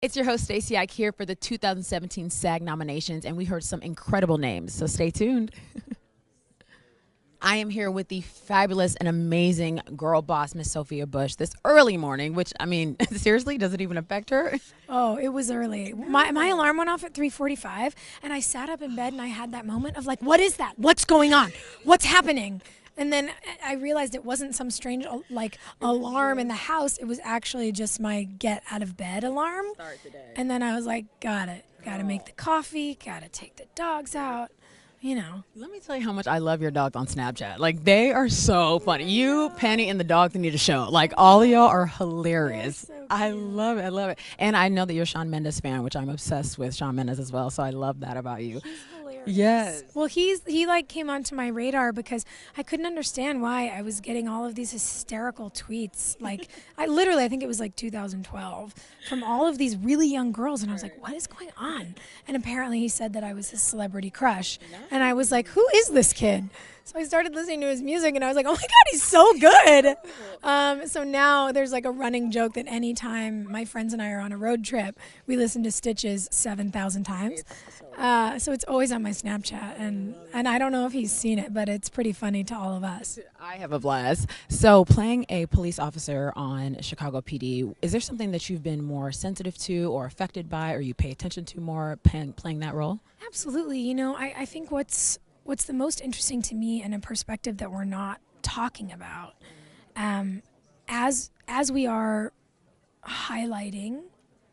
It's your host, Stacy Ike, here for the 2017 SAG nominations, and we heard some incredible names, so stay tuned. I am here with the fabulous and amazing girl boss, Miss Sophia Bush, this early morning, which, I mean, seriously, does it even affect her? Oh, it was early. My alarm went off at 3:45, and I sat up in bed, and I had that moment of like, what is that? What's going on? What's happening? And then I realized it wasn't some strange alarm in the house. It was actually just my get out of bed alarm. Start the day. And then I was like, got it. Got to make the coffee. Got to take the dogs out. You know. Let me tell you how much I love your dogs on Snapchat. Like, they are so funny. You, Penny, and the dogs need a show. Like, all of y'all are hilarious. So I love it. I love it. And I know that you're a Shawn Mendes fan, which I'm obsessed with Shawn Mendes as well. So I love that about you. He's hilarious. Yes. Well, he like came onto my radar because I couldn't understand why I was getting all of these hysterical tweets. Like, I think it was like 2012 from all of these really young girls, and I was like, what is going on? And apparently he said that I was his celebrity crush, and I was like, who is this kid? So I started listening to his music, and I was like, oh my God, he's so good. So now there's like a running joke that anytime my friends and I are on a road trip, we listen to Stitches 7,000 times. So it's always on my Snapchat, and I don't know if he's seen it, but it's pretty funny to all of us. I have a blast. So playing a police officer on Chicago PD, is there something that you've been more sensitive to or affected by, or you pay attention to more playing that role? Absolutely. You know, I think what's the most interesting to me and a perspective that we're not talking about, as we are highlighting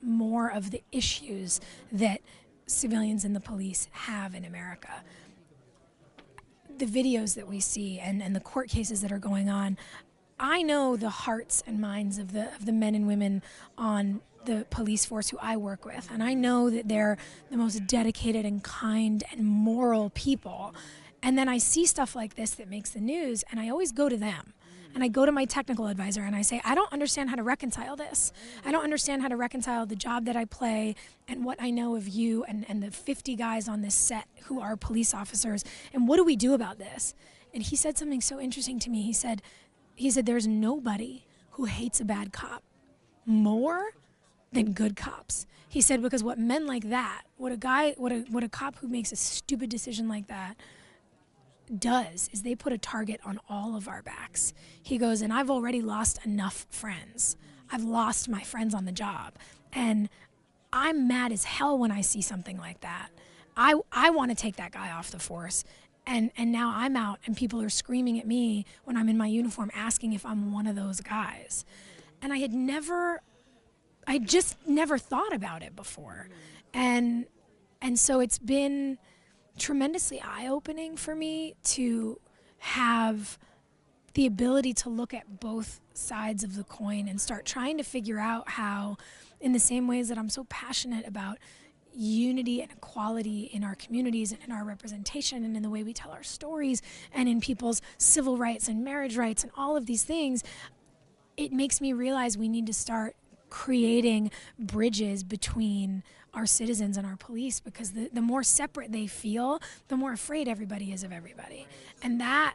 more of the issues that civilians and the police have in America, the videos that we see and the court cases that are going on, I know the hearts and minds of the men and women on the police force who I work with, and I know that they're the most dedicated and kind and moral people. And then I see stuff like this that makes the news, and I always go to them. And I go to my technical advisor and I say, I don't understand how to reconcile this. I don't understand how to reconcile the job that I play and what I know of you and the 50 guys on this set who are police officers. And what do we do about this? And he said something so interesting to me. He said, there's nobody who hates a bad cop more than good cops. He said, because what men like that, what a cop who makes a stupid decision like that does is they put a target on all of our backs. He goes, and I've already lost enough friends. I've lost my friends on the job. And I'm mad as hell when I see something like that. I want to take that guy off the force. And now I'm out and people are screaming at me when I'm in my uniform asking if I'm one of those guys. And I just never thought about it before. And so it's been tremendously eye-opening for me to have the ability to look at both sides of the coin and start trying to figure out how, in the same ways that I'm so passionate about unity and equality in our communities and in our representation and in the way we tell our stories and in people's civil rights and marriage rights and all of these things, it makes me realize we need to start creating bridges between our citizens and our police, because the more separate they feel, the more afraid everybody is of everybody. And that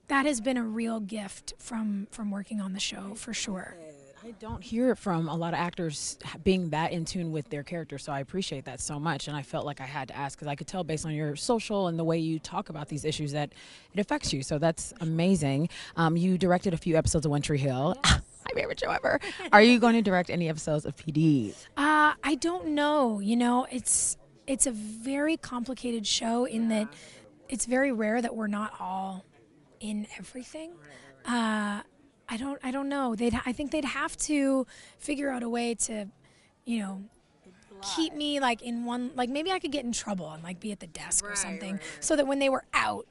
has been a real gift from working on the show, for sure. I don't hear it from a lot of actors being that in tune with their characters, so I appreciate that so much. And I felt like I had to ask because I could tell based on your social and the way you talk about these issues that it affects you. So that's amazing. You directed a few episodes of One Tree Hill. Yes. My favorite show ever. Are you going to direct any episodes of PD? I don't know. You know, it's a very complicated show in that it's very rare that we're not all in everything. I don't know. I think they'd have to figure out a way to, keep me like in one, like maybe I could get in trouble and like be at the desk or something, so that when they were out,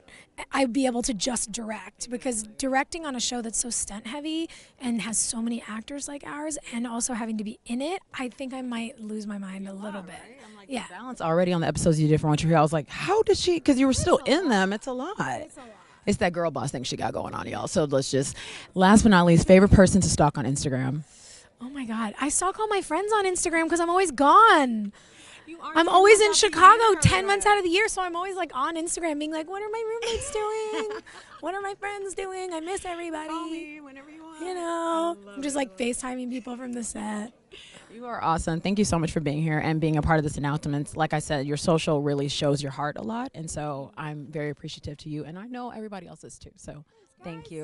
I'd be able to just direct, because directing on a show that's so stunt heavy and has so many actors like ours and also having to be in it, I think I might lose my mind a little bit. Right? I'm like, yeah. The balance already on the episodes you did for One Tree Hill. I was like, how did she, because you were still in them. It's a lot. It's that girl boss thing she got going on, y'all. So let's just, last but not least, favorite person to stalk on Instagram. Oh my God, I stalk all my friends on Instagram because I'm always gone. I'm always in Chicago 10 months out of the year, so I'm always like on Instagram being like, what are my roommates doing? What are my friends doing? I miss everybody. Call me whenever you want. I'm just like FaceTiming people from the set. You are awesome. Thank you so much for being here and being a part of this announcement. Like I said, your social really shows your heart a lot, and so I'm very appreciative to you, and I know everybody else is too. So thank you.